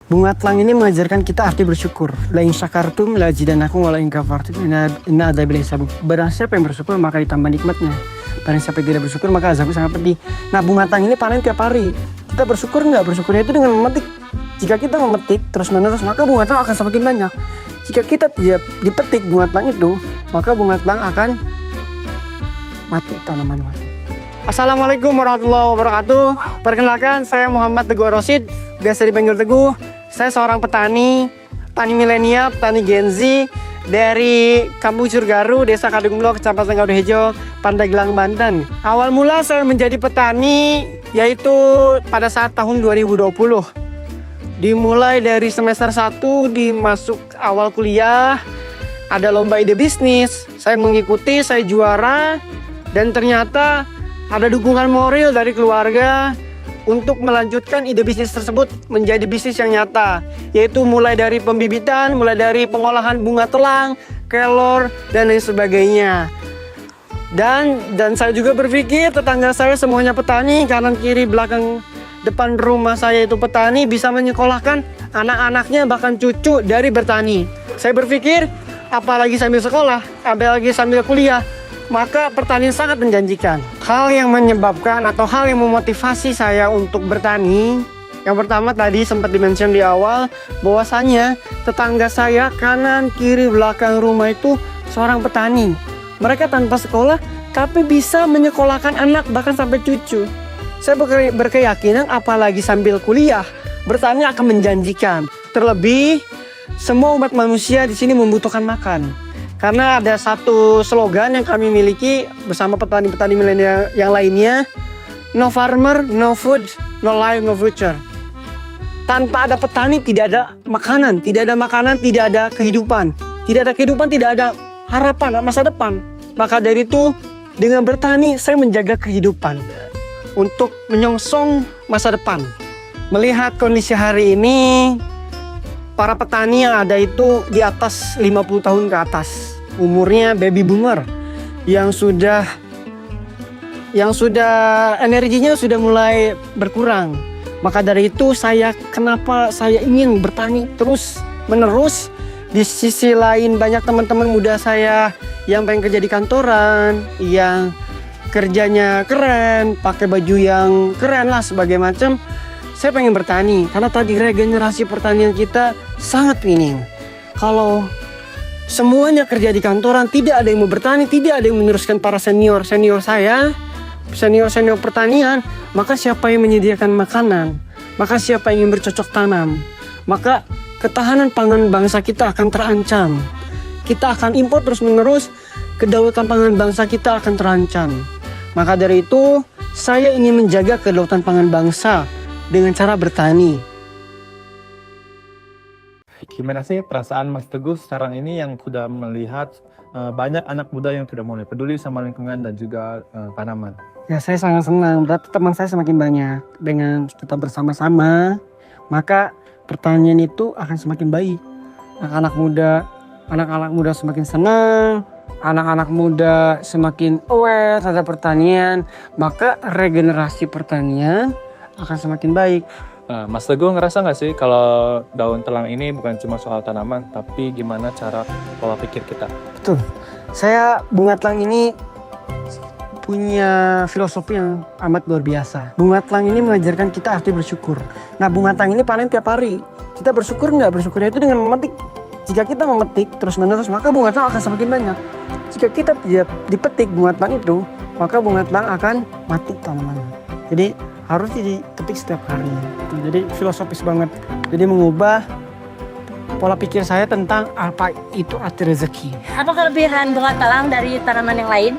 Bunga telang ini mengajarkan kita arti bersyukur. La in syakartum la azidannakum wa la in kafartum inna adzabi lasabuk. Barang siapa yang bersyukur maka ditambah nikmatnya. Barang siapa yang tidak bersyukur maka azabnya sangat pedih. Nah, bunga telang ini panen tiap hari. Kita bersyukur nggak? Bersyukurnya itu dengan memetik. Jika kita memetik terus menerus maka bunga telang akan semakin banyak. Jika kita tidak dipetik bunga telang itu, maka bunga telang akan mati tanaman. Assalamualaikum warahmatullahi wabarakatuh. Perkenalkan, saya Muhammad Teguh Rosid, biasa dipanggil Teguh. Saya seorang petani milenial, petani Gen Z dari Kampung Surgaru, Desa Kadungmlo, Kecamatan Gadohejo, Pandeglang, Banten. Awal mula saya menjadi petani yaitu pada saat tahun 2020. Dimulai dari semester 1 dimasuk awal kuliah, ada lomba ide bisnis. Saya mengikuti, saya juara, dan ternyata ada dukungan moral dari keluarga untuk melanjutkan ide bisnis tersebut menjadi bisnis yang nyata, yaitu mulai dari pembibitan, mulai dari pengolahan bunga telang, kelor, dan lain sebagainya. Dan saya juga berpikir tetangga saya semuanya petani, kanan kiri belakang depan rumah saya itu petani, bisa menyekolahkan anak-anaknya bahkan cucu dari bertani. Saya berpikir apalagi sambil sekolah, apalagi sambil kuliah, maka pertanian sangat menjanjikan. Hal yang menyebabkan atau hal yang memotivasi saya untuk bertani, yang pertama tadi sempat dimention di awal, bahwasanya tetangga saya kanan kiri belakang rumah itu seorang petani. Mereka tanpa sekolah tapi bisa menyekolahkan anak bahkan sampai cucu. Saya berkeyakinan apalagi sambil kuliah, bertani akan menjanjikan. Terlebih semua umat manusia di sini membutuhkan makan. Karena ada satu slogan yang kami miliki bersama petani-petani milenial yang lainnya, no farmer, no food, no life, no future. Tanpa ada petani tidak ada makanan, tidak ada kehidupan. Tidak ada kehidupan, tidak ada harapan, masa depan. Maka dari itu dengan bertani saya menjaga kehidupan untuk menyongsong masa depan. Melihat kondisi hari ini, para petani yang ada itu di atas 50 tahun ke atas. Umurnya baby boomer yang sudah energinya sudah mulai berkurang. Maka dari itu kenapa saya ingin bertani terus menerus. Di sisi lain banyak teman-teman muda saya yang pengen kerja di kantoran, yang kerjanya keren, pakai baju yang keren lah sebagai macam. Saya pengen bertani karena tadi regenerasi pertanian kita sangat minim. Kalau semuanya kerja di kantoran, tidak ada yang mau bertani, tidak ada yang meneruskan para senior saya, senior pertanian, maka siapa yang menyediakan makanan? Maka siapa yang ingin bercocok tanam? Maka ketahanan pangan bangsa kita akan terancam. Kita akan impor terus menerus, kedaulatan pangan bangsa kita akan terancam. Maka dari itu, saya ingin menjaga kedaulatan pangan bangsa dengan cara bertani. Gimana sih perasaan Mas Teguh sekarang ini yang sudah melihat banyak anak muda yang sudah mulai peduli sama lingkungan dan juga tanaman? Ya, saya sangat senang. Berarti teman saya semakin banyak. Dengan kita bersama-sama, maka pertanian itu akan semakin baik. Anak-anak muda semakin senang, anak-anak muda semakin aware terhadap pertanian, maka regenerasi pertanian akan semakin baik. Mas Teguh ngerasa nggak sih kalau daun telang ini bukan cuma soal tanaman, tapi gimana cara pola pikir kita? Betul. Saya bunga telang ini punya filosofi yang amat luar biasa. Bunga telang ini mengajarkan kita arti bersyukur. Nah, bunga telang ini panen tiap hari. Kita bersyukur nggak? Bersyukurnya itu dengan memetik. Jika kita memetik terus menerus, maka bunga telang akan semakin banyak. Jika kita tidak dipetik bunga telang itu, maka bunga telang akan mati tanamannya. Jadi harus dipetik setiap hari. Jadi filosofis banget. Jadi mengubah pola pikir saya tentang apa itu arti rezeki. Apa kelebihan bunga telang dari tanaman yang lain?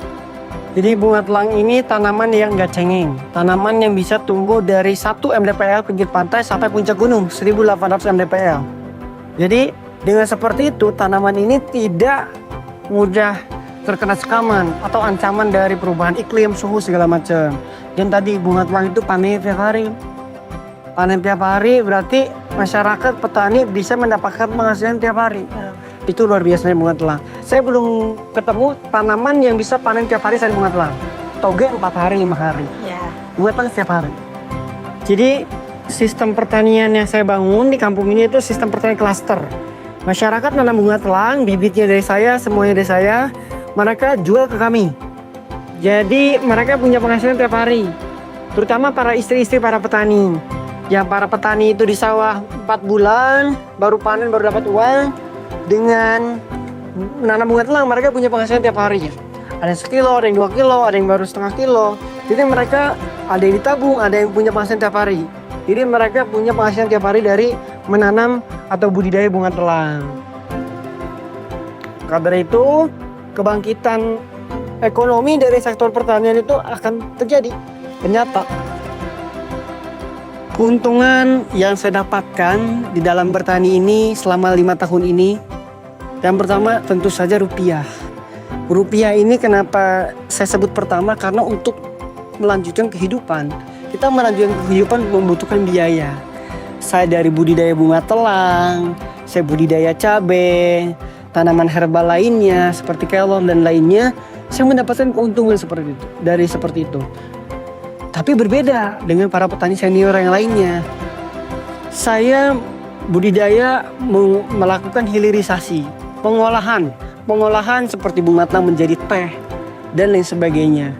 Jadi bunga telang ini tanaman yang gak cengeng. Tanaman yang bisa tumbuh dari 1 mdpl pinggir pantai sampai puncak gunung 1800 mdpl. Jadi dengan seperti itu tanaman ini tidak mudah terkena sekaman atau ancaman dari perubahan iklim, suhu segala macam. Dan tadi bunga telang itu panen tiap hari. Panen tiap hari berarti masyarakat petani bisa mendapatkan penghasilan tiap hari. Itu luar biasanya bunga telang. Saya belum ketemu tanaman yang bisa panen tiap hari selain bunga telang. Toge 4 hari, 5 hari. Ya. Bunga telang setiap hari. Jadi sistem pertanian yang saya bangun di kampung ini itu sistem pertanian klaster. Masyarakat nanam bunga telang, bibitnya dari saya, semuanya dari saya. Mereka jual ke kami. Jadi mereka punya penghasilan tiap hari. Terutama para istri-istri para petani. Yang para petani itu di sawah 4 bulan, baru panen, baru dapat uang. Dengan menanam bunga telang, mereka punya penghasilan tiap hari. Ada yang sekilo, ada yang 2 kilo, ada yang baru setengah kilo. Jadi mereka ada yang ditabung, ada yang punya penghasilan tiap hari. Jadi mereka punya penghasilan tiap hari dari menanam atau budidaya bunga telang. Karena itu, kebangkitan ekonomi dari sektor pertanian itu akan terjadi, nyata. Keuntungan yang saya dapatkan di dalam bertani ini selama 5 tahun ini, yang pertama tentu saja rupiah. Rupiah ini kenapa saya sebut pertama, karena untuk melanjutkan kehidupan. Kita melanjutkan kehidupan membutuhkan biaya. Saya dari budidaya bunga telang, saya budidaya cabai, tanaman herbal lainnya seperti kelor dan lainnya, saya mendapatkan keuntungan seperti itu. Tapi berbeda dengan para petani senior yang lainnya. Saya budidaya melakukan hilirisasi, pengolahan seperti bunga telang menjadi teh dan lain sebagainya.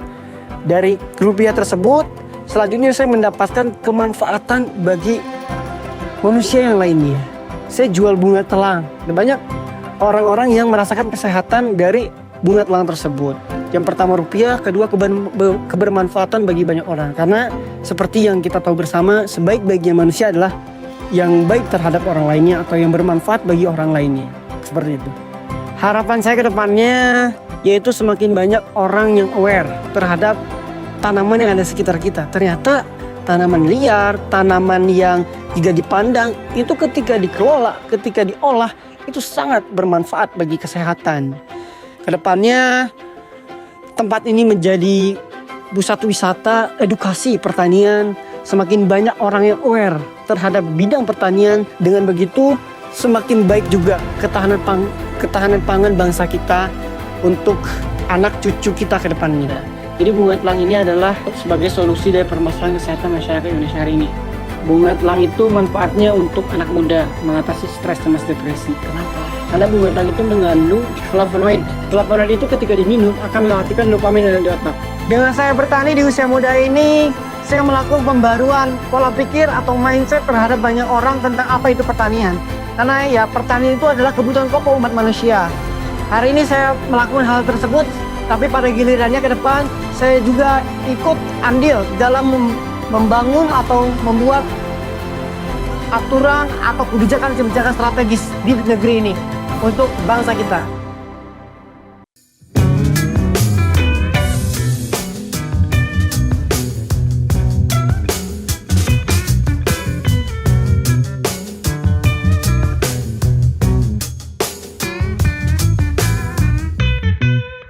Dari rupiah tersebut, selanjutnya saya mendapatkan kemanfaatan bagi manusia yang lainnya. Saya jual bunga telang dan banyak orang-orang yang merasakan kesehatan dari bunga telang tersebut. Yang pertama rupiah, kedua kebermanfaatan bagi banyak orang. Karena seperti yang kita tahu bersama, sebaik-baiknya manusia adalah yang baik terhadap orang lainnya atau yang bermanfaat bagi orang lainnya. Seperti itu. Harapan saya ke depannya yaitu semakin banyak orang yang aware terhadap tanaman yang ada di sekitar kita. Ternyata tanaman liar, tanaman yang jika dipandang itu ketika dikelola, ketika diolah itu sangat bermanfaat bagi kesehatan. Kedepannya tempat ini menjadi pusat wisata edukasi pertanian. Semakin banyak orang yang aware terhadap bidang pertanian. Dengan begitu semakin baik juga ketahanan pangan bangsa kita untuk anak cucu kita ke depannya. Jadi bunga telang ini adalah sebagai solusi dari permasalahan kesehatan masyarakat Indonesia hari ini. Bunga telang itu manfaatnya untuk anak muda mengatasi stres sama depresi. Kenapa? Karena bunga telang itu mengandung flavonoid. Flavonoid itu ketika diminum akan mengaktifkan dopamin di otak. Dengan saya bertani di usia muda ini, saya melakukan pembaruan pola pikir atau mindset terhadap banyak orang tentang apa itu pertanian. Karena ya pertanian itu adalah kebutuhan pokok umat manusia. Hari ini saya melakukan hal tersebut, tapi pada gilirannya ke depan saya juga ikut andil dalam membangun atau membuat aturan atau kebijakan strategis di negeri ini untuk bangsa kita.